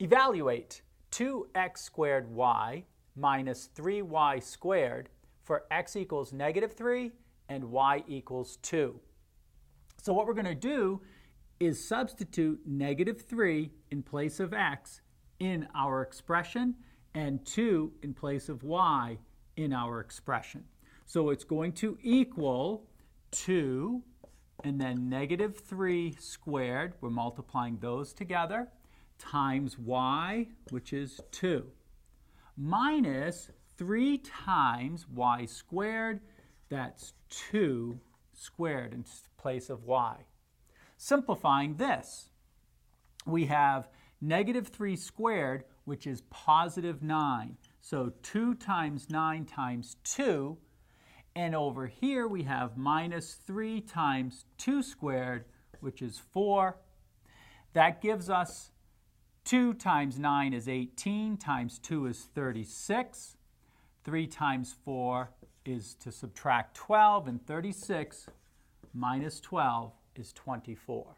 Evaluate 2x squared y minus 3y squared for x equals -3 and y equals 2. So what we're going to do is substitute -3 in place of x in our expression and 2 in place of y in our expression. So it's going to equal 2 and then -3 squared, we're multiplying those together, times y, which is 2, minus 3 times y squared, that's 2 squared in place of y. Simplifying this, we have -3 squared, which is +9. So 2 times 9 times 2. And over here we have -3 times 2 squared, which is 4. That gives us 2 times 9 is 18, times 2 is 36. 3 times 4 is to subtract 12, and 36 minus 12 is 24.